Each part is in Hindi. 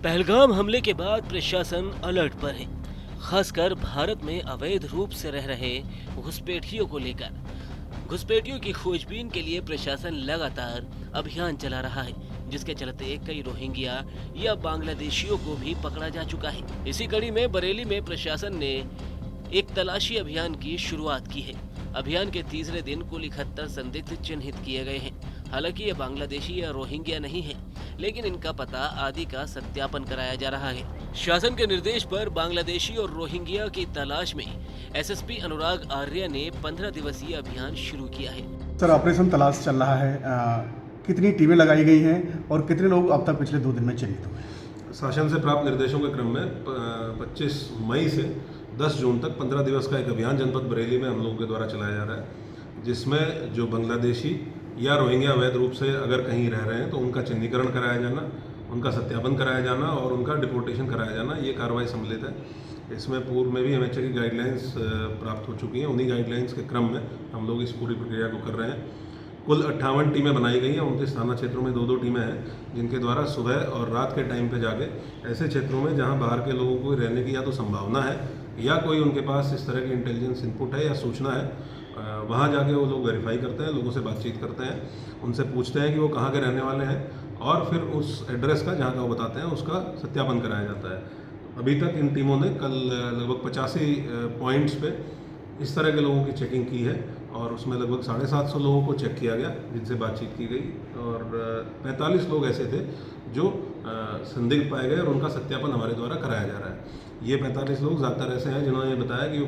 पहलगाम हमले के बाद प्रशासन अलर्ट पर है, खासकर भारत में अवैध रूप से रह रहे घुसपैठियों को लेकर। घुसपैठियों की खोजबीन के लिए प्रशासन लगातार अभियान चला रहा है, जिसके चलते कई रोहिंग्या या बांग्लादेशियों को भी पकड़ा जा चुका है। इसी कड़ी में बरेली में प्रशासन ने एक तलाशी अभियान की शुरुआत की है। अभियान के तीसरे दिन कुल 71 संदिग्ध चिन्हित किए गए हैं। हालांकि ये बांग्लादेशी या रोहिंग्या नहीं है, लेकिन इनका पता आदि का सत्यापन कराया जा रहा है। शासन के निर्देश पर बांग्लादेशी और रोहिंग्या की तलाश में एसएसपी अनुराग आर्य ने 15 दिवसीय अभियान शुरू किया है। सर, ऑपरेशन तलाश चल रहा है, कितनी टीमें लगाई गई हैं और कितने लोग अब तक पिछले 2 दिन में चिन्हित हुए? शासन से प्राप्त निर्देशों के क्रम में 25 मई से 10 जून तक 15 दिवस का एक अभियान जनपद बरेली में हम लोगों के द्वारा चलाया जा रहा है, जिसमें जो बांग्लादेशी या रोहिंग्या अवैध रूप से अगर कहीं रह रहे हैं तो उनका चिन्हीकरण कराया जाना, उनका सत्यापन कराया जाना और उनका डिपोर्टेशन कराया जाना, ये कार्रवाई सम्मिलित है। इसमें पूर्व में भी एमएचए की गाइडलाइंस प्राप्त हो चुकी हैं। उन्हीं गाइडलाइंस के क्रम में हम लोग इस पूरी प्रक्रिया को कर रहे हैं। कुल 58 टीमें बनाई गई हैं। 29 थाना क्षेत्रों में 2-2 टीमें हैं, जिनके द्वारा सुबह और रात के टाइम पे जाके ऐसे क्षेत्रों में जहां बाहर के लोगों को रहने की या तो संभावना है या कोई उनके पास इस तरह की इंटेलिजेंस इनपुट है या सूचना है, वहाँ जाके वो लोग वेरीफाई करते हैं, लोगों से बातचीत करते हैं, उनसे पूछते हैं कि वो कहाँ के रहने वाले हैं और फिर उस एड्रेस का जहाँ का वो बताते हैं उसका सत्यापन कराया जाता है। अभी तक इन टीमों ने कल लगभग 85 पॉइंट्स पे इस तरह के लोगों की चेकिंग की है और उसमें लगभग 750 लोगों को चेक किया गया, जिनसे बातचीत की गई और 45 लोग ऐसे थे जो संदिग्ध पाए गए और उनका सत्यापन हमारे द्वारा कराया जा रहा है। ये 45 लोग ज़्यादातर ऐसे हैं जिन्होंने बताया कि वो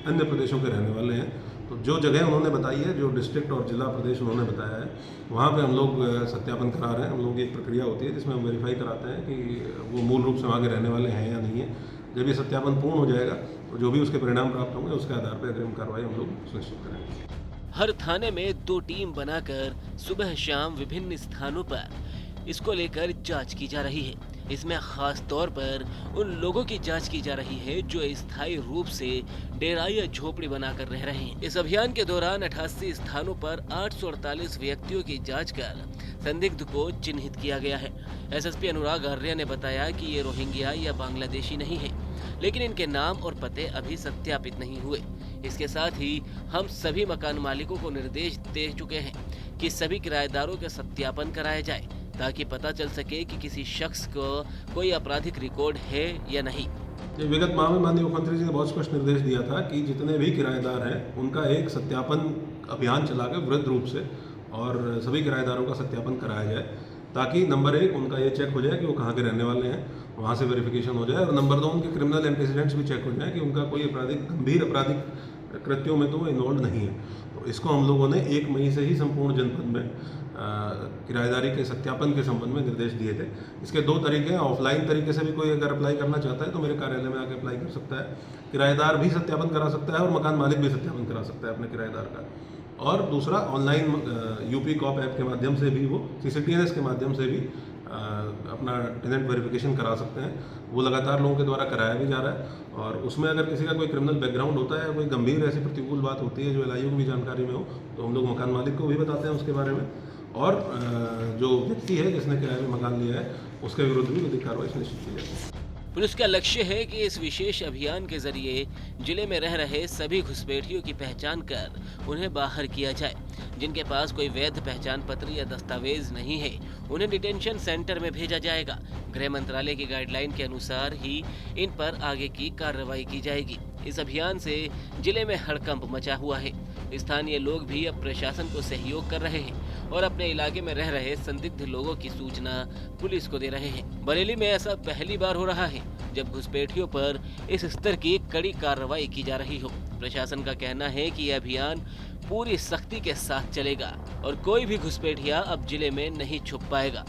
अन्य प्रदेशों के रहने वाले हैं। तो जो जगह उन्होंने बताई है, जो डिस्ट्रिक्ट और जिला प्रदेश उन्होंने बताया है, वहाँ पे हम लोग सत्यापन करा रहे हैं। हम लोगों की एक प्रक्रिया होती है जिसमें हम वेरीफाई कराते हैं कि वो मूल रूप से वहाँ के रहने वाले हैं या नहीं है। जब ये सत्यापन पूर्ण हो जाएगा तो जो भी उसके परिणाम प्राप्त होंगे उसके आधार पर अग्रिम कार्रवाई हम लोग सुनिश्चित करेंगे। हर थाने में 2 टीम बनाकर सुबह शाम विभिन्न स्थानों पर इसको लेकर जांच की जा रही है। इसमें खास तौर पर उन लोगों की जांच की जा रही है जो स्थायी रूप से डेरा या झोपड़ी बनाकर रह रहे हैं। इस अभियान के दौरान 88 स्थानों पर 848 व्यक्तियों की जांच कर संदिग्ध को चिन्हित किया गया है। एसएसपी अनुराग आर्य ने बताया कि ये रोहिंग्या या बांग्लादेशी नहीं है, लेकिन इनके नाम और पते अभी सत्यापित नहीं हुए। इसके साथ ही हम सभी मकान मालिकों को निर्देश दे चुके हैं कि सभी किराएदारों का सत्यापन कराया जाए, ताकि पता चल सके कि किसी शख्स को कोई आपराधिक रिकॉर्ड है या नहीं। विगत माह में माननीय मुख्यमंत्री जी ने बहुत स्पष्ट निर्देश दिया था कि जितने भी किराएदार हैं उनका एक सत्यापन अभियान चलाकर वृहद रूप से और सभी किराएदारों का सत्यापन कराया जाए, ताकि नंबर 1 उनका ये चेक हो जाए कि वो कहाँ के रहने वाले हैं, वहाँ से वेरिफिकेशन हो जाए और नंबर 2 उनके क्रिमिनल एंटीसीडेंट्स भी चेक हो जाए कि उनका कोई गंभीर आपराधिक कृत्यों में तो वो इन्वॉल्व नहीं है। तो इसको हम लोगों ने 1 मई से ही संपूर्ण जनपद में किराएदारी के सत्यापन के संबंध में निर्देश दिए थे। इसके 2 तरीके हैं। ऑफलाइन तरीके से भी कोई अगर अप्लाई करना चाहता है तो मेरे कार्यालय में आके अप्लाई कर सकता है। किराएदार भी सत्यापन करा सकता है और मकान मालिक भी सत्यापन करा सकता है अपने किराएदार का। और दूसरा, ऑनलाइन यूपी कॉप ऐप के माध्यम से भी वो CCTNS के माध्यम से भी अपना टेनेंट वेरिफिकेशन करा सकते हैं। वो लगातार लोगों के द्वारा कराया भी जा रहा है और उसमें अगर किसी का कोई क्रिमिनल बैकग्राउंड होता है, कोई गंभीर ऐसी प्रतिकूल बात होती है जो LIU को भी जानकारी में हो, तो हम लोग मकान मालिक को भी बताते हैं उसके बारे में और जो व्यक्ति है जिसने किराए में मकान लिया है उसके विरुद्ध भी विधिक कार्रवाई सुनिश्चित की जाती है। पुलिस का लक्ष्य है कि इस विशेष अभियान के जरिए जिले में रह रहे सभी घुसपैठियों की पहचान कर उन्हें बाहर किया जाए। जिनके पास कोई वैध पहचान पत्र या दस्तावेज नहीं है, उन्हें डिटेंशन सेंटर में भेजा जाएगा। गृह मंत्रालय की गाइडलाइन के अनुसार ही इन पर आगे की कार्रवाई की जाएगी। इस अभियान से जिले में हड़कंप मचा हुआ है। स्थानीय लोग भी अब प्रशासन को सहयोग कर रहे हैं और अपने इलाके में रह रहे संदिग्ध लोगों की सूचना पुलिस को दे रहे हैं। बरेली में ऐसा पहली बार हो रहा है जब घुसपैठियों पर इस स्तर की कड़ी कार्रवाई की जा रही हो। प्रशासन का कहना है कि यह अभियान पूरी सख्ती के साथ चलेगा और कोई भी घुसपैठिया अब जिले में नहीं छुप पाएगा।